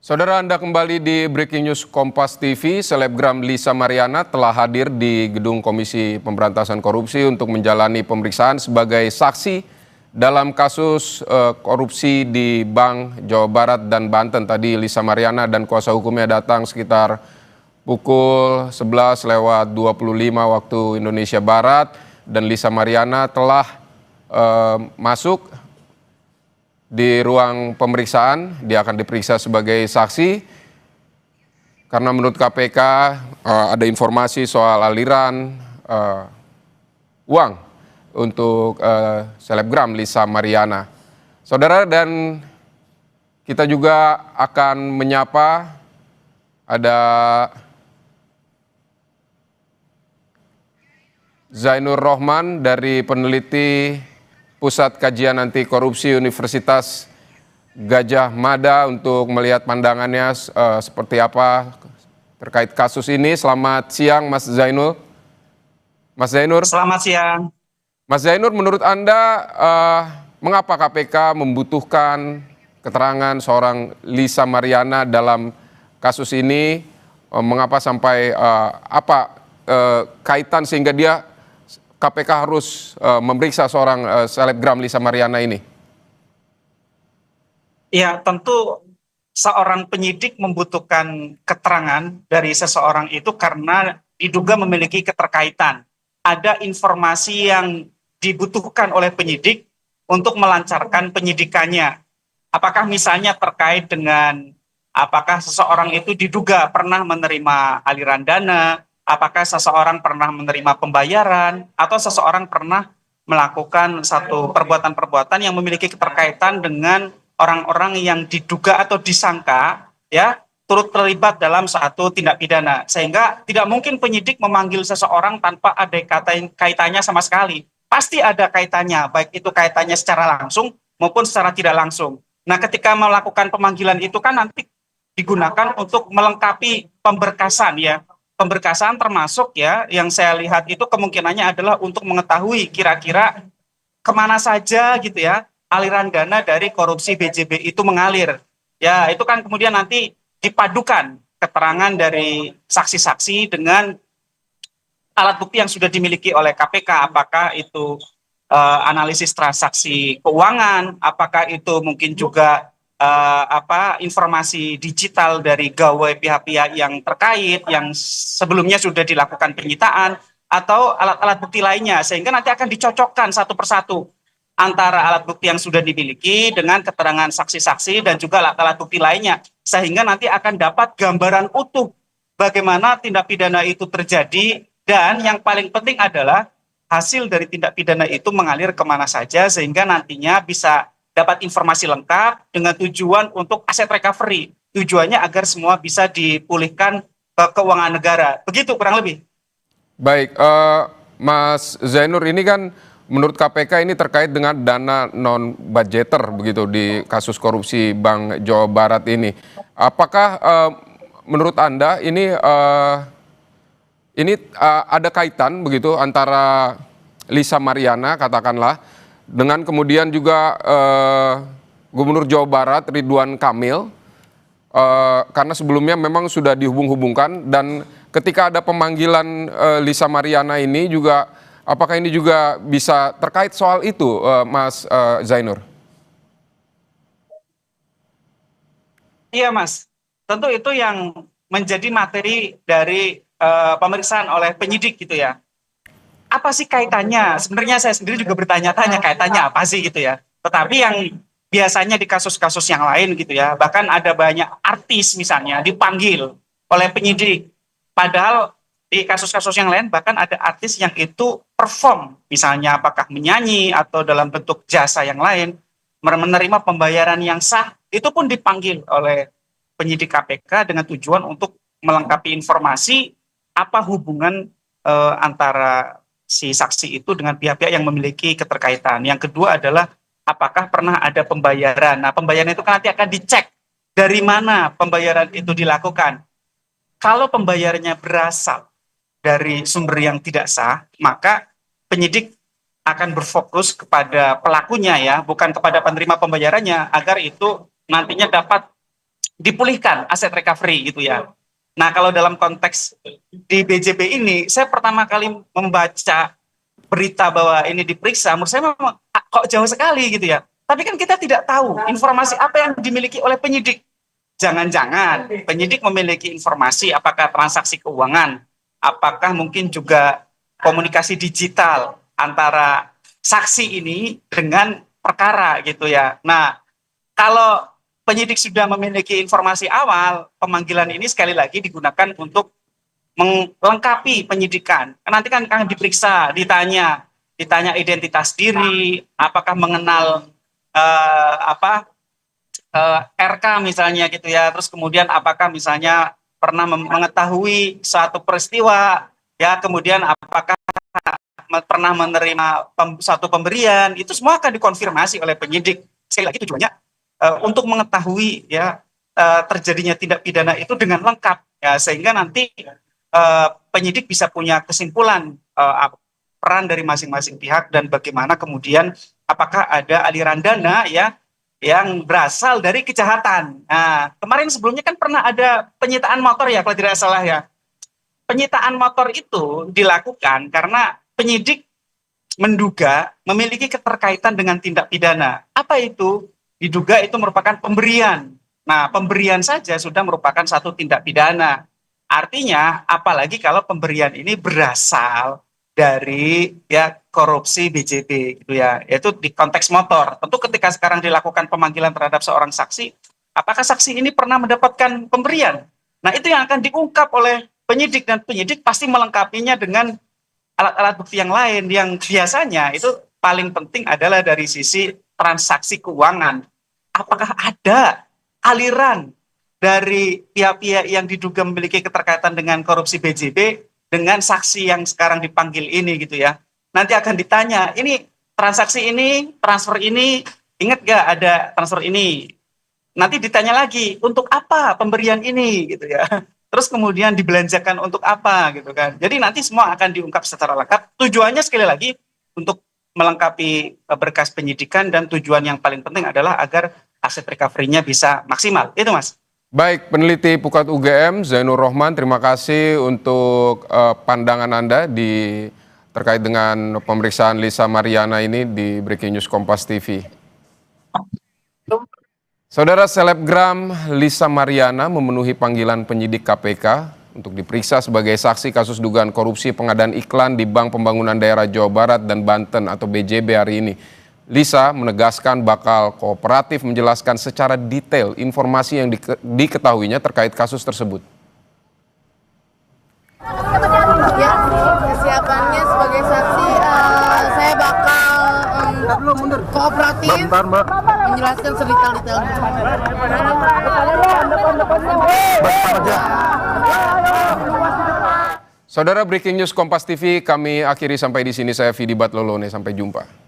Saudara, Anda kembali di Breaking News Kompas TV. Selebgram Lisa Mariana telah hadir di Gedung Komisi Pemberantasan Korupsi untuk menjalani pemeriksaan sebagai saksi dalam kasus korupsi di Bank Jawa Barat dan Banten. Tadi Lisa Mariana dan kuasa hukumnya datang sekitar pukul 11 lewat 25 waktu Indonesia Barat, dan Lisa Mariana telah masuk di ruang pemeriksaan. Dia akan diperiksa sebagai saksi karena menurut KPK ada informasi soal aliran uang untuk selebgram Lisa Mariana. Saudara, dan kita juga akan menyapa ada Zainur Rohman dari peneliti Pusat Kajian Anti Korupsi Universitas Gadjah Mada untuk melihat pandangannya seperti apa terkait kasus ini. Selamat siang, Mas Zainur. Mas Zainur. Selamat siang. Mas Zainur, menurut Anda mengapa KPK membutuhkan keterangan seorang Lisa Mariana dalam kasus ini? Mengapa sampai kaitan sehingga KPK harus memeriksa seorang selebgram Lisa Mariana ini? Ya, tentu seorang penyidik membutuhkan keterangan dari seseorang itu karena diduga memiliki keterkaitan. Ada informasi yang dibutuhkan oleh penyidik untuk melancarkan penyidikannya. Apakah misalnya terkait dengan apakah seseorang itu diduga pernah menerima aliran dana, apakah seseorang pernah menerima pembayaran, atau seseorang pernah melakukan satu perbuatan-perbuatan yang memiliki keterkaitan dengan orang-orang yang diduga atau disangka ya turut terlibat dalam satu tindak pidana. Sehingga tidak mungkin penyidik memanggil seseorang tanpa ada kaitannya sama sekali. Pasti ada kaitannya, baik itu kaitannya secara langsung maupun secara tidak langsung. Nah, ketika melakukan pemanggilan itu kan nanti digunakan untuk melengkapi pemberkasan ya. Pemberkasan termasuk ya yang saya lihat itu kemungkinannya adalah untuk mengetahui kira-kira kemana saja gitu ya aliran dana dari korupsi BJB itu mengalir. Ya, itu kan kemudian nanti dipadukan keterangan dari saksi-saksi dengan alat bukti yang sudah dimiliki oleh KPK, apakah itu analisis transaksi keuangan, apakah itu mungkin juga informasi digital dari gawai pihak-pihak yang terkait yang sebelumnya sudah dilakukan penyitaan, atau alat-alat bukti lainnya, sehingga nanti akan dicocokkan satu persatu antara alat bukti yang sudah dimiliki dengan keterangan saksi-saksi dan juga alat-alat bukti lainnya, sehingga nanti akan dapat gambaran utuh bagaimana tindak pidana itu terjadi, dan yang paling penting adalah hasil dari tindak pidana itu mengalir kemana saja, sehingga nantinya bisa dapat informasi lengkap dengan tujuan untuk aset recovery. Tujuannya agar semua bisa dipulihkan ke keuangan negara. Begitu kurang lebih. Baik, Mas Zainur, ini kan menurut KPK ini terkait dengan dana non-budgeter begitu di kasus korupsi Bank Jawa Barat ini. Apakah menurut Anda ini ada kaitan begitu antara Lisa Mariana katakanlah dengan kemudian juga Gubernur Jawa Barat Ridwan Kamil, karena sebelumnya memang sudah dihubung-hubungkan, dan ketika ada pemanggilan Lisa Mariana ini juga, apakah ini juga bisa terkait soal itu, Mas Zainur? Iya, Mas. Tentu itu yang menjadi materi dari pemeriksaan oleh penyidik gitu ya. Apa sih kaitannya? Sebenarnya saya sendiri juga bertanya-tanya kaitannya apa sih gitu ya. Tetapi yang biasanya di kasus-kasus yang lain gitu ya, bahkan ada banyak artis misalnya dipanggil oleh penyidik. Padahal di kasus-kasus yang lain bahkan ada artis yang itu perform, misalnya apakah menyanyi atau dalam bentuk jasa yang lain, menerima pembayaran yang sah, itu pun dipanggil oleh penyidik KPK dengan tujuan untuk melengkapi informasi apa hubungan antara si saksi itu dengan pihak-pihak yang memiliki keterkaitan. Yang kedua adalah apakah pernah ada pembayaran. Nah, pembayaran itu kan nanti akan dicek dari mana pembayaran itu dilakukan. Kalau pembayarannya berasal dari sumber yang tidak sah, maka penyidik akan berfokus kepada pelakunya ya, bukan kepada penerima pembayarannya, agar itu nantinya dapat dipulihkan aset recovery gitu ya. Nah, kalau dalam konteks di BJB ini, saya pertama kali membaca berita bahwa ini diperiksa, menurut saya memang kok jauh sekali gitu ya. Tapi kan kita tidak tahu informasi apa yang dimiliki oleh penyidik. Jangan-jangan penyidik memiliki informasi apakah transaksi keuangan, apakah mungkin juga komunikasi digital antara saksi ini dengan perkara gitu ya. Nah, kalau penyidik sudah memiliki informasi awal, pemanggilan ini sekali lagi digunakan untuk melengkapi penyidikan. Nanti kan akan diperiksa, ditanya identitas diri, apakah mengenal RK misalnya gitu ya. Terus kemudian apakah misalnya pernah mengetahui suatu peristiwa, ya, kemudian apakah pernah menerima suatu pemberian, itu semua akan dikonfirmasi oleh penyidik. Sekali lagi tujuannya untuk mengetahui ya terjadinya tindak pidana itu dengan lengkap ya, sehingga nanti penyidik bisa punya kesimpulan peran dari masing-masing pihak dan bagaimana kemudian apakah ada aliran dana ya yang berasal dari kejahatan. Nah, kemarin sebelumnya kan pernah ada penyitaan motor ya kalau tidak salah ya. Penyitaan motor itu dilakukan karena penyidik menduga memiliki keterkaitan dengan tindak pidana. Apa itu? Diduga itu merupakan pemberian. Nah, pemberian saja sudah merupakan satu tindak pidana. Artinya, apalagi kalau pemberian ini berasal dari ya korupsi BJB gitu ya, yaitu di konteks motor. Tentu ketika sekarang dilakukan pemanggilan terhadap seorang saksi, apakah saksi ini pernah mendapatkan pemberian? Nah, itu yang akan diungkap oleh penyidik dan penyidik pasti melengkapinya dengan alat-alat bukti yang lain yang biasanya itu paling penting adalah dari sisi transaksi keuangan. Apakah ada aliran dari pihak-pihak yang diduga memiliki keterkaitan dengan korupsi BJB dengan saksi yang sekarang dipanggil ini gitu ya. Nanti akan ditanya, ini transaksi ini, transfer ini, ingat gak ada transfer ini? Nanti ditanya lagi, untuk apa pemberian ini gitu ya. Terus kemudian dibelanjakan untuk apa gitu kan. Jadi nanti semua akan diungkap secara lengkap. Tujuannya sekali lagi untuk melengkapi berkas penyidikan dan tujuan yang paling penting adalah agar aset recovery-nya bisa maksimal. Itu Mas. Baik, peneliti Pukat UGM Zainur Rohman, terima kasih untuk pandangan Anda terkait dengan pemeriksaan Lisa Mariana ini di Breaking News Kompas TV. Saudara, selebgram Lisa Mariana memenuhi panggilan penyidik KPK untuk diperiksa sebagai saksi kasus dugaan korupsi pengadaan iklan di Bank Pembangunan Daerah Jawa Barat dan Banten atau BJB hari ini. Lisa menegaskan bakal kooperatif menjelaskan secara detail informasi yang diketahuinya terkait kasus tersebut. Ya, kesiapannya sebagai saksi, saya bakal kooperatif menjelaskan sedetail-detailnya. Saudara, Breaking News Kompas TV kami akhiri sampai di sini. Saya Vidi Batlolone, sampai jumpa.